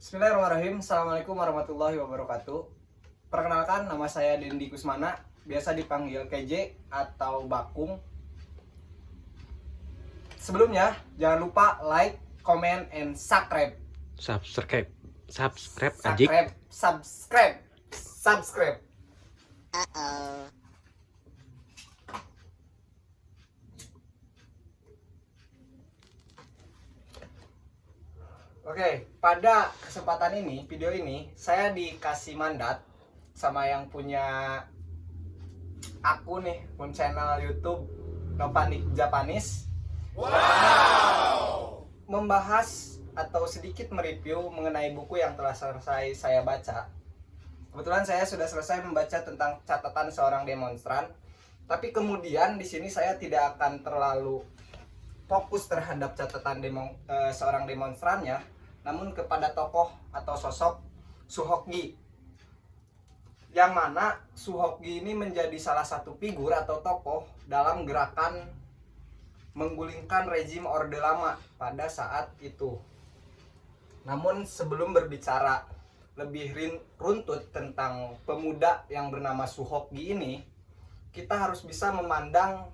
Bismillahirrahmanirrahim. Assalamualaikum warahmatullahi wabarakatuh. Perkenalkan, nama saya Dendi Kusmana, biasa dipanggil KJ atau Bakung. Sebelumnya, jangan lupa like, comment, and subscribe. Subscribe anjing. Subscribe. Oke, pada kesempatan ini, video ini, saya dikasih mandat sama yang punya akun nih, akun channel YouTube Novanik Japanese. Wow! Membahas atau sedikit mereview mengenai buku yang telah selesai saya baca. Kebetulan saya sudah selesai membaca tentang catatan seorang demonstran, tapi kemudian di sini saya tidak akan terlalu fokus terhadap catatan seorang demonstrannya, namun kepada tokoh atau sosok Suhokgi, yang mana Suhokgi ini menjadi salah satu figur atau tokoh dalam gerakan menggulingkan rezim Orde Lama pada saat itu. Namun sebelum berbicara lebih runtut tentang pemuda yang bernama Suhokgi ini, kita harus bisa memandang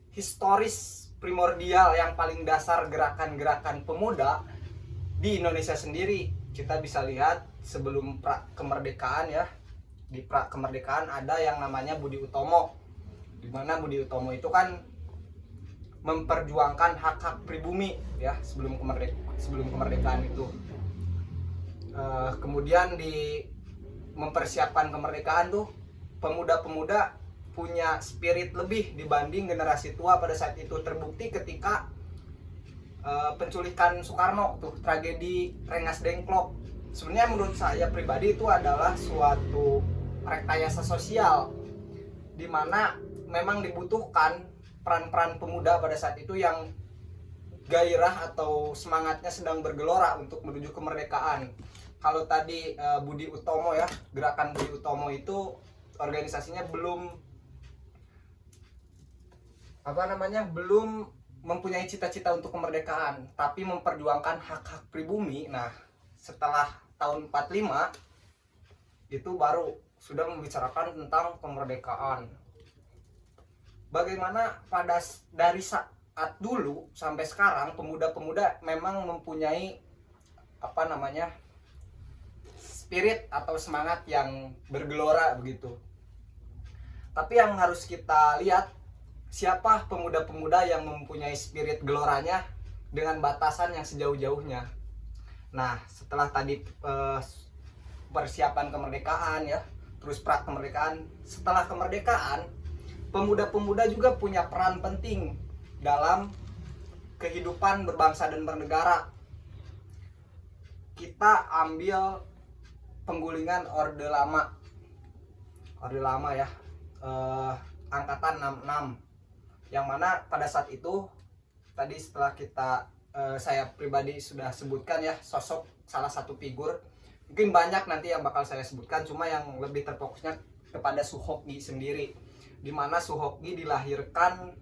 historis primordial yang paling dasar gerakan-gerakan pemuda di Indonesia sendiri. Kita bisa lihat sebelum pra kemerdekaan ya, di pra kemerdekaan ada yang namanya Budi Utomo, di mana Budi Utomo itu kan memperjuangkan hak-hak pribumi ya sebelum kemerdekaan itu. Kemudian di mempersiapkan kemerdekaan tuh pemuda-pemuda punya spirit lebih dibanding generasi tua pada saat itu. Terbukti ketika penculikan Soekarno tuh, tragedi Rengas Dengklok. Sebenarnya menurut saya pribadi itu adalah suatu rekayasa sosial di mana memang dibutuhkan peran-peran pemuda pada saat itu yang gairah atau semangatnya sedang bergelora untuk menuju kemerdekaan. Kalau tadi Budi Utomo ya, gerakan Budi Utomo itu organisasinya belum belum mempunyai cita-cita untuk kemerdekaan, tapi memperjuangkan hak-hak pribumi. Nah, setelah tahun 45 itu baru sudah membicarakan tentang kemerdekaan. Bagaimana dari saat dulu sampai sekarang pemuda-pemuda memang mempunyai spirit atau semangat yang bergelora begitu. Tapi yang harus kita lihat, siapa pemuda-pemuda yang mempunyai spirit geloranya dengan batasan yang sejauh-jauhnya. Nah, setelah tadi persiapan kemerdekaan ya, terus pra kemerdekaan, setelah kemerdekaan, pemuda-pemuda juga punya peran penting dalam kehidupan berbangsa dan bernegara. Kita ambil penggulingan Orde Lama ya, angkatan 66, yang mana pada saat itu tadi setelah saya pribadi sudah sebutkan ya, sosok salah satu figur, mungkin banyak nanti yang bakal saya sebutkan, cuma yang lebih terfokusnya kepada Suhokgi sendiri, di mana Suhokgi dilahirkan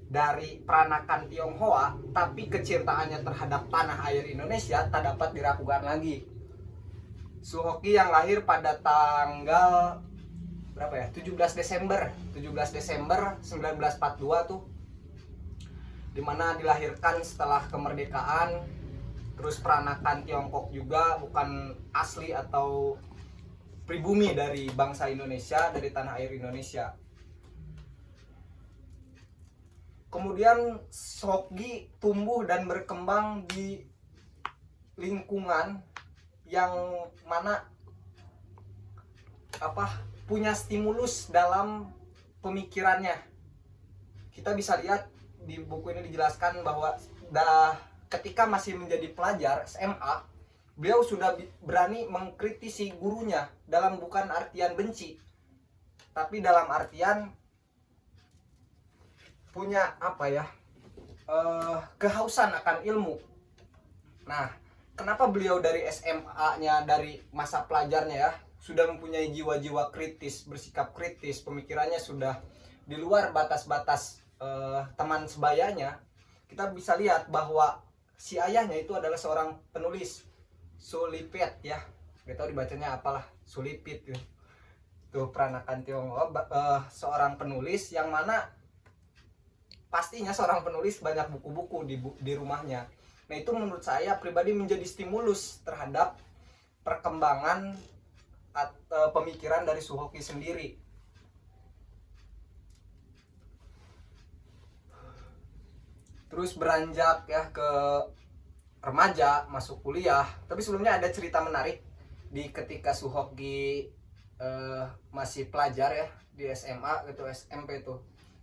dari peranakan Tionghoa, tapi kecintaannya terhadap tanah air Indonesia tak dapat diragukan lagi. Suhokgi yang lahir pada tanggal 17 Desember 1942 tuh, dimana dilahirkan setelah kemerdekaan. Terus peranakan Tiongkok juga, bukan asli atau pribumi dari bangsa Indonesia, dari tanah air Indonesia. Kemudian Suhokgi tumbuh dan berkembang di lingkungan yang mana punya stimulus dalam pemikirannya. Kita bisa lihat di buku ini dijelaskan bahwa ketika masih menjadi pelajar SMA, beliau sudah berani mengkritisi gurunya, dalam bukan artian benci, tapi dalam artian punya kehausan akan ilmu. Nah, kenapa beliau dari SMA-nya, dari masa pelajarnya ya, sudah mempunyai jiwa-jiwa kritis, bersikap kritis, pemikirannya sudah di luar batas-batas teman sebayanya. Kita bisa lihat bahwa si ayahnya itu adalah seorang penulis Sulipet ya, gak tahu dibacanya apalah, Sulipit gitu. Tuh peranakan Tionghoa, seorang penulis yang mana pastinya seorang penulis banyak buku-buku di rumahnya. Nah itu menurut saya pribadi menjadi stimulus terhadap perkembangan pemikiran dari Suhoki sendiri. Terus beranjak ya ke remaja, masuk kuliah. Tapi sebelumnya ada cerita menarik di ketika Suhoki masih pelajar ya di SMA gitu, SMP itu.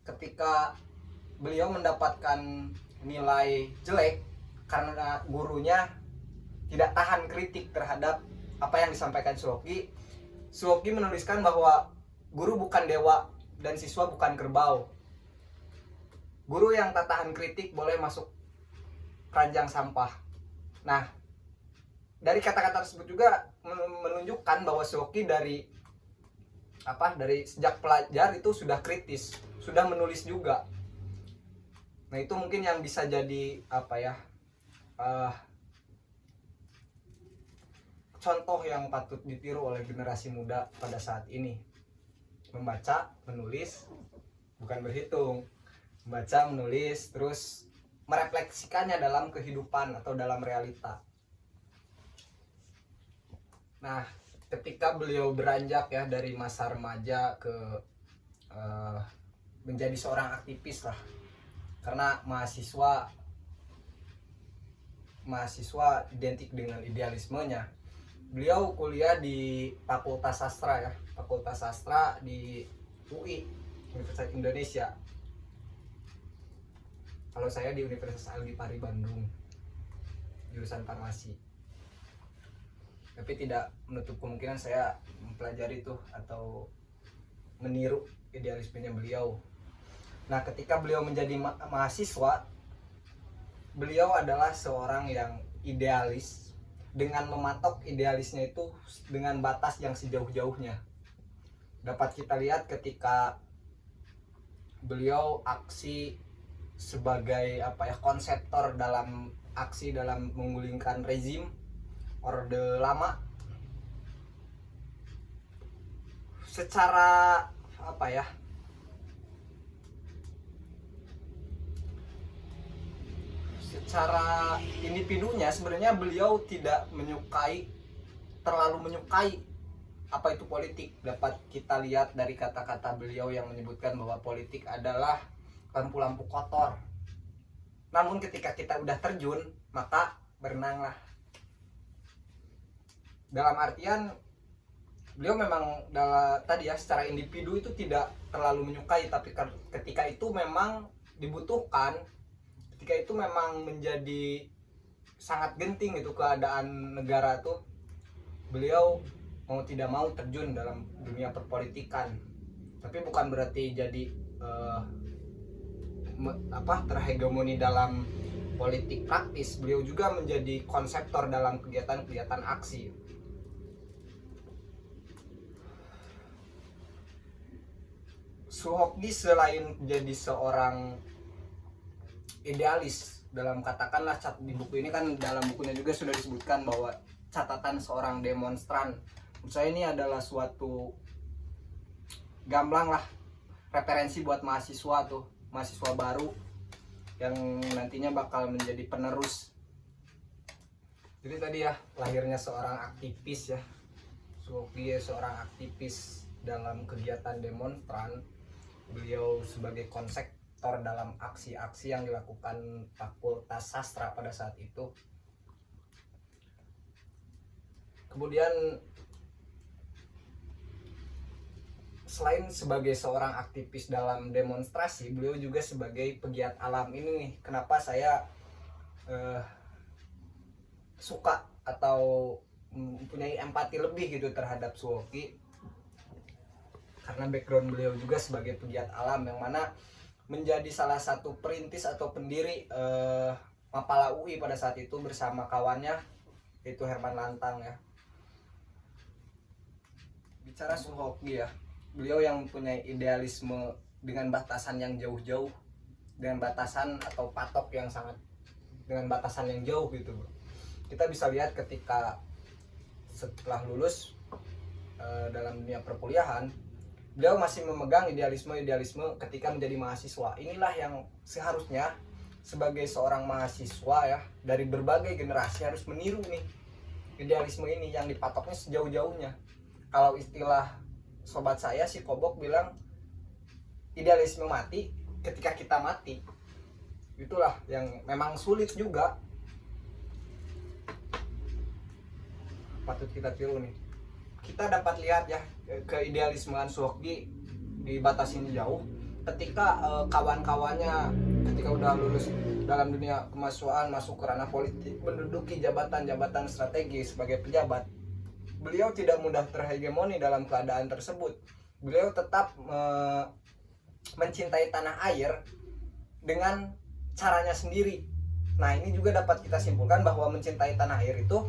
Ketika beliau mendapatkan nilai jelek karena gurunya tidak tahan kritik terhadap apa yang disampaikan Suhoki. Suhoki menuliskan bahwa guru bukan dewa dan siswa bukan kerbau. Guru yang tak tahan kritik boleh masuk keranjang sampah. Nah, dari kata-kata tersebut juga menunjukkan bahwa Suhoki dari sejak pelajar itu sudah kritis, sudah menulis juga. Nah, itu mungkin yang bisa jadi contoh yang patut ditiru oleh generasi muda pada saat ini. Membaca, menulis, bukan berhitung. Membaca, menulis, terus merefleksikannya dalam kehidupan atau dalam realita. Nah, ketika beliau beranjak ya dari masa remaja ke menjadi seorang aktivis lah, karena mahasiswa identik dengan idealismenya. Beliau kuliah di Fakultas Sastra ya, Fakultas Sastra di UI, Universitas Indonesia. Kalau saya di Universitas Al-Ghifari Bandung, jurusan farmasi. Tapi tidak menutup kemungkinan saya mempelajari itu atau meniru idealismenya beliau. Nah, ketika beliau menjadi mahasiswa, beliau adalah seorang yang idealis dengan mematok idealisnya itu dengan batas yang sejauh-jauhnya. Dapat kita lihat ketika beliau aksi sebagai konseptor dalam aksi dalam menggulingkan rezim Orde Lama. Secara secara individunya sebenarnya beliau tidak terlalu menyukai apa itu politik. Dapat kita lihat dari kata-kata beliau yang menyebutkan bahwa politik adalah lampu-lampu kotor. Namun ketika kita udah terjun, maka berenanglah. Dalam artian beliau memang secara individu itu tidak terlalu menyukai, tapi ketika itu memang dibutuhkan, ketika itu memang menjadi sangat genting itu keadaan negara tuh, beliau mau tidak mau terjun dalam dunia perpolitikan. Tapi bukan berarti jadi terhegemoni dalam politik praktis. Beliau juga menjadi konseptor dalam kegiatan-kegiatan aksi. Suhoki selain menjadi seorang idealis, dalam katakanlah di buku ini kan, dalam bukunya juga sudah disebutkan bahwa catatan seorang demonstran. Menurut saya ini adalah suatu gamblang lah, referensi buat mahasiswa baru yang nantinya bakal menjadi penerus. Jadi tadi ya, lahirnya seorang aktivis ya, Suhoki seorang aktivis dalam kegiatan demonstran. Beliau sebagai konseptor dalam aksi-aksi yang dilakukan Fakultas Sastra pada saat itu. Kemudian selain sebagai seorang aktivis dalam demonstrasi, beliau juga sebagai pegiat alam. Ini nih kenapa saya suka atau mempunyai empati lebih gitu terhadap Suhoki, karena background beliau juga sebagai pegiat alam, yang mana menjadi salah satu perintis atau pendiri Mapala UI pada saat itu bersama kawannya, yaitu Herman Lantang ya. Bicara Suhoki ya, beliau yang mempunyai idealisme dengan batasan yang jauh-jauh, dengan batasan atau patok yang sangat, dengan batasan yang jauh gitu. kita bisa lihat ketika setelah lulus dalam dunia perkuliahan, beliau masih memegang idealisme ketika menjadi mahasiswa. Inilah yang seharusnya sebagai seorang mahasiswa ya, dari berbagai generasi harus meniru nih idealisme ini yang dipatoknya sejauh-jauhnya. Kalau istilah sobat saya si Kobok bilang idealisme mati ketika kita mati. Itulah yang memang sulit juga, patut kita tiru nih. Kita dapat lihat ya keidealismean Suhokgi dibatasin jauh ketika kawan-kawannya ketika udah lulus dalam dunia kemahasiswaan, masuk ke ranah politik, menduduki jabatan-jabatan strategis sebagai pejabat. Beliau tidak mudah terhegemoni dalam keadaan tersebut. Beliau tetap mencintai tanah air dengan caranya sendiri. Nah, ini juga dapat kita simpulkan bahwa mencintai tanah air itu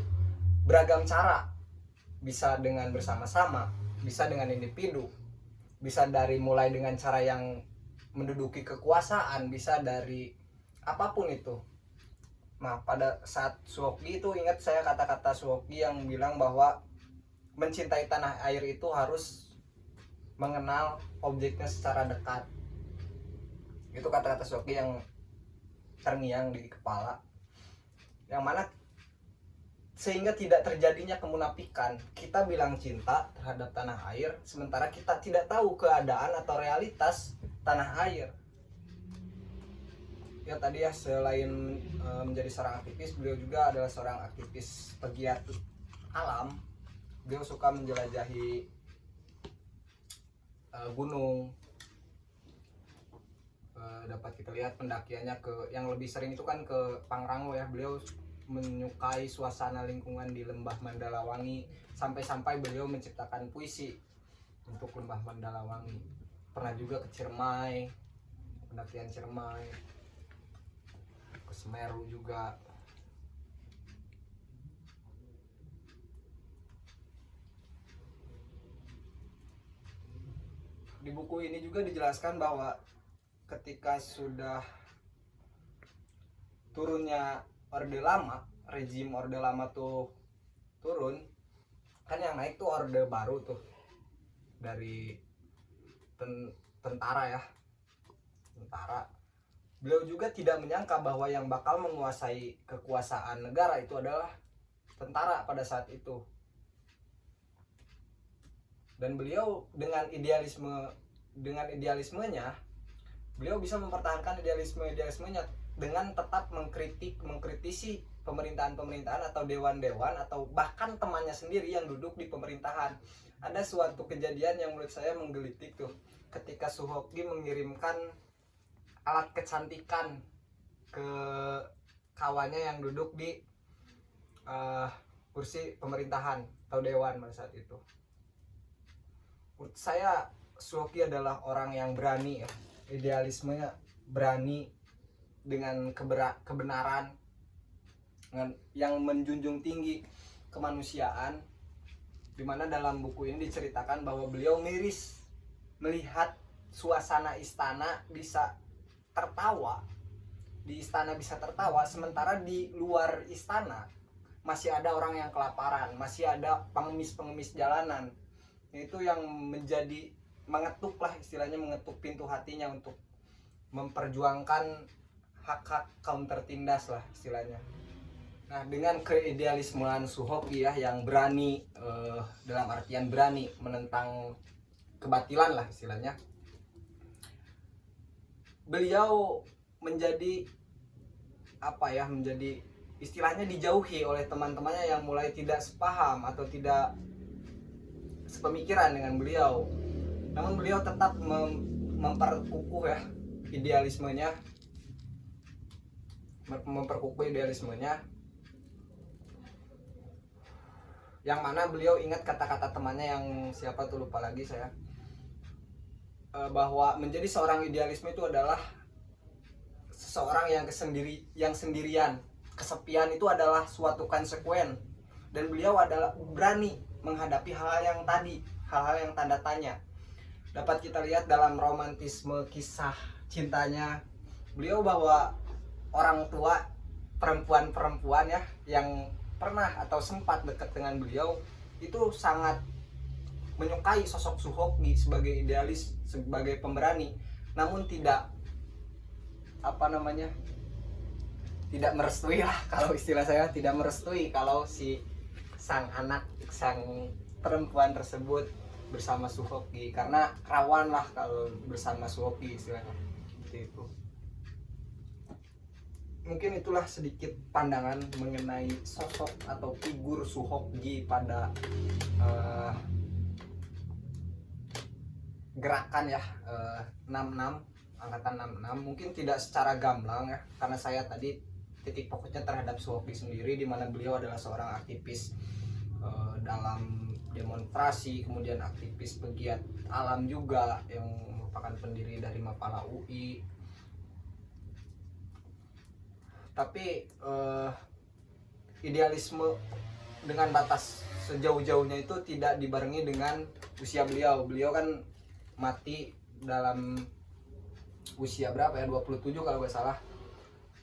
beragam cara. Bisa dengan bersama-sama, bisa dengan individu, bisa dari mulai dengan cara yang menduduki kekuasaan, bisa dari apapun itu. Nah, pada saat Suhokgi itu ingat saya kata-kata Suhokgi yang bilang bahwa mencintai tanah air itu harus mengenal objeknya secara dekat. Itu kata-kata Suhokgi yang terngiang di kepala, yang mana sehingga tidak terjadinya kemunafikan. Kita bilang cinta terhadap tanah air sementara kita tidak tahu keadaan atau realitas tanah air. Ya tadi ya, selain menjadi seorang aktivis, beliau juga adalah seorang aktivis pegiat alam. Beliau suka menjelajahi gunung. Dapat kita lihat pendakiannya ke yang lebih sering itu kan ke Pangrango ya. Beliau menyukai suasana lingkungan di Lembah Mandalawangi, sampai-sampai beliau menciptakan puisi untuk Lembah Mandalawangi. Pernah juga ke Ciremai, pendakian Ciremai, ke Semeru juga. Di buku ini juga dijelaskan bahwa ketika sudah turunnya Orde Lama, rezim Orde Lama tuh turun, kan yang naik tuh Orde Baru tuh dari tentara ya, tentara. Beliau juga tidak menyangka bahwa yang bakal menguasai kekuasaan negara itu adalah tentara pada saat itu. Dan beliau dengan idealismenya, beliau bisa mempertahankan idealismenya dengan tetap mengkritisi pemerintahan atau dewan-dewan atau bahkan temannya sendiri yang duduk di pemerintahan. Ada suatu kejadian yang menurut saya menggelitik tuh, ketika Suhokgi mengirimkan alat kecantikan ke kawannya yang duduk di kursi pemerintahan atau dewan pada saat itu. Menurut saya Suhokgi adalah orang yang berani ya, idealismenya berani dengan kebenaran, dengan yang menjunjung tinggi kemanusiaan, dimana dalam buku ini diceritakan bahwa beliau miris melihat suasana istana bisa tertawa, di istana bisa tertawa sementara di luar istana masih ada orang yang kelaparan, masih ada pengemis jalanan. Itu yang menjadi mengetuk lah, istilahnya mengetuk pintu hatinya untuk memperjuangkan hak-hak kaum tertindas lah istilahnya. Nah, dengan keidealismean Suhokgi ya yang berani, dalam artian berani menentang kebatilan lah istilahnya, beliau menjadi menjadi istilahnya dijauhi oleh teman-temannya yang mulai tidak sepaham atau tidak sepemikiran dengan beliau. Namun beliau tetap memperkukuh ya idealismenya, yang mana beliau ingat kata-kata temannya yang siapa tuh lupa lagi saya, bahwa menjadi seorang idealisme itu adalah seseorang yang sendirian. Kesepian itu adalah suatu konsekuen, dan beliau adalah berani menghadapi hal-hal yang tanda tanya. Dapat kita lihat dalam romantisme kisah cintanya beliau bahwa orang tua perempuan ya yang pernah atau sempat dekat dengan beliau itu sangat menyukai sosok Suhoki sebagai idealis, sebagai pemberani, namun tidak tidak merestui lah, kalau istilah saya tidak merestui kalau si sang perempuan tersebut bersama Suhoki, karena rawan lah kalau bersama Suhoki istilahnya seperti itu. Mungkin itulah sedikit pandangan mengenai sosok atau figur Suhoki pada gerakan ya, 66 angkatan 66. Mungkin tidak secara gamblang ya, karena saya tadi titik fokusnya terhadap Suhoki sendiri, di mana beliau adalah seorang aktivis dalam demonstrasi, kemudian aktivis pegiat alam juga, yang merupakan pendiri dari Mapala UI. Tapi idealisme dengan batas sejauh-jauhnya itu tidak dibarengi dengan usia beliau. Beliau kan mati dalam usia berapa ya, 27 kalau nggak salah,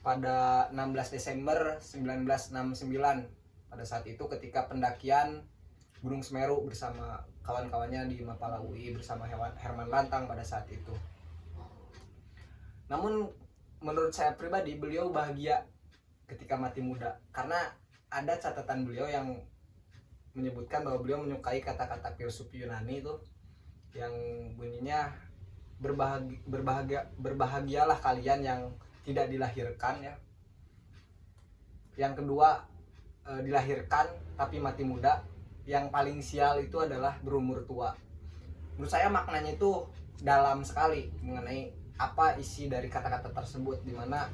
pada 16 Desember 1969. Pada saat itu ketika pendakian Gunung Semeru bersama kawan-kawannya di Mapala UI bersama Herman Lantang pada saat itu. Namun menurut saya pribadi beliau bahagia ketika mati muda, karena ada catatan beliau yang menyebutkan bahwa beliau menyukai kata-kata filsuf Yunani itu yang bunyinya berbahagialah kalian yang tidak dilahirkan ya. Yang kedua, dilahirkan tapi mati muda. Yang paling sial itu adalah berumur tua. Menurut saya maknanya itu dalam sekali mengenai apa isi dari kata-kata tersebut, dimana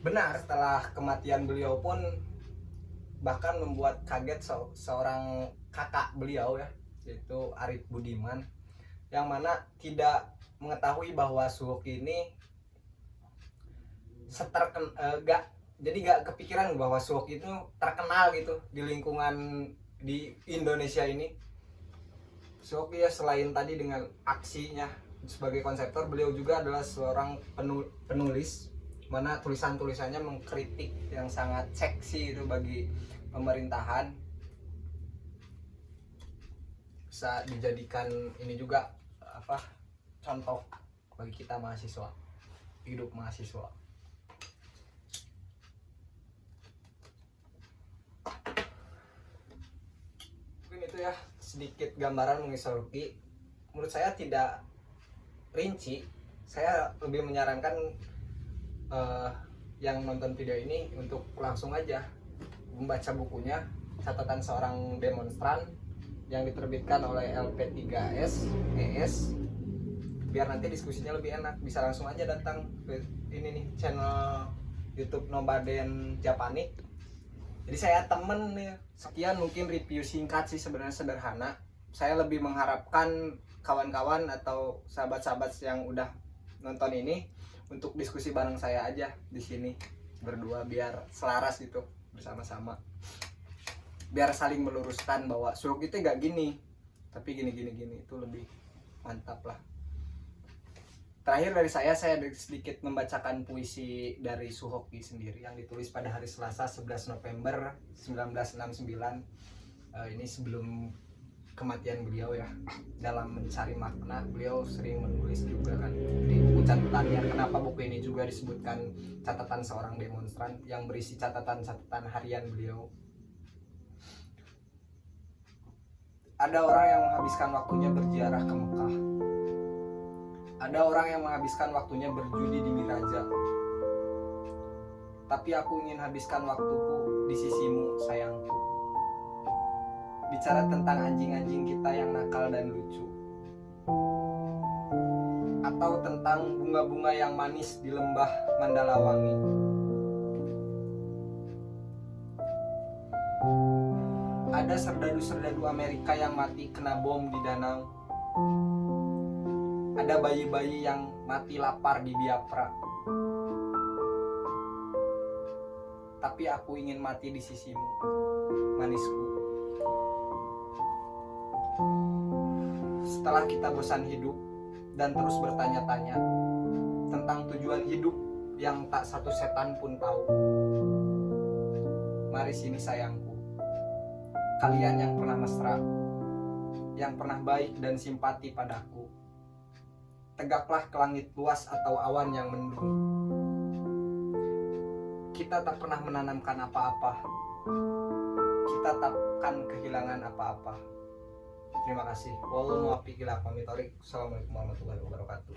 benar setelah kematian beliau pun bahkan membuat kaget seorang kakak beliau ya, yaitu Arif Budiman, yang mana tidak mengetahui bahwa Suhoki ini gak kepikiran bahwa Suhoki itu terkenal gitu di lingkungan di Indonesia ini. Suhoki ya selain tadi dengan aksinya sebagai konseptor, beliau juga adalah seorang penulis, mana tulisan-tulisannya mengkritik yang sangat seksi itu bagi pemerintahan. Bisa dijadikan ini juga contoh bagi kita mahasiswa, hidup mahasiswa. Mungkin itu ya sedikit gambaran mengenai Suhoki. Menurut saya tidak rinci, saya lebih menyarankan yang nonton video ini untuk langsung aja membaca bukunya Catatan Seorang Demonstran yang diterbitkan oleh LP3S ES, biar nanti diskusinya lebih enak. Bisa langsung aja datang ke ini nih, channel YouTube Nobaden Japanik. Jadi saya temen nih. Sekian mungkin review singkat sih, sebenarnya sederhana. Saya lebih mengharapkan kawan-kawan atau sahabat-sahabat yang udah nonton ini untuk diskusi bareng saya aja di sini berdua, biar selaras gitu bersama-sama, biar saling meluruskan bahwa Suhoki itu gak gini tapi gini, itu lebih mantap lah. Terakhir dari saya sedikit membacakan puisi dari Suhoki sendiri yang ditulis pada hari Selasa 11 November 1969. Ini sebelum kematian beliau ya. Dalam mencari makna, beliau sering menulis juga kan di buku catatannya. Kenapa buku ini juga disebutkan Catatan Seorang Demonstran, yang berisi catatan-catatan harian beliau. Ada orang yang menghabiskan waktunya berziarah ke Mekah. Ada orang yang menghabiskan waktunya berjudi di Miraja. Tapi aku ingin habiskan waktuku di sisimu, sayangku. Bicara tentang anjing-anjing kita yang nakal dan lucu, atau tentang bunga-bunga yang manis di lembah Mandalawangi. Ada serdadu-serdadu Amerika yang mati kena bom di danau. Ada bayi-bayi yang mati lapar di Biafra. Tapi aku ingin mati di sisimu, manisku. Setelah kita bosan hidup dan terus bertanya-tanya tentang tujuan hidup yang tak satu setan pun tahu, mari sini sayangku. Kalian yang pernah mesra, yang pernah baik dan simpati padaku. Tegaklah ke langit luas atau awan yang mendung. Kita tak pernah menanamkan apa-apa. Kita takkan kehilangan apa-apa. Terima kasih. Assalamualaikum warahmatullahi wabarakatuh.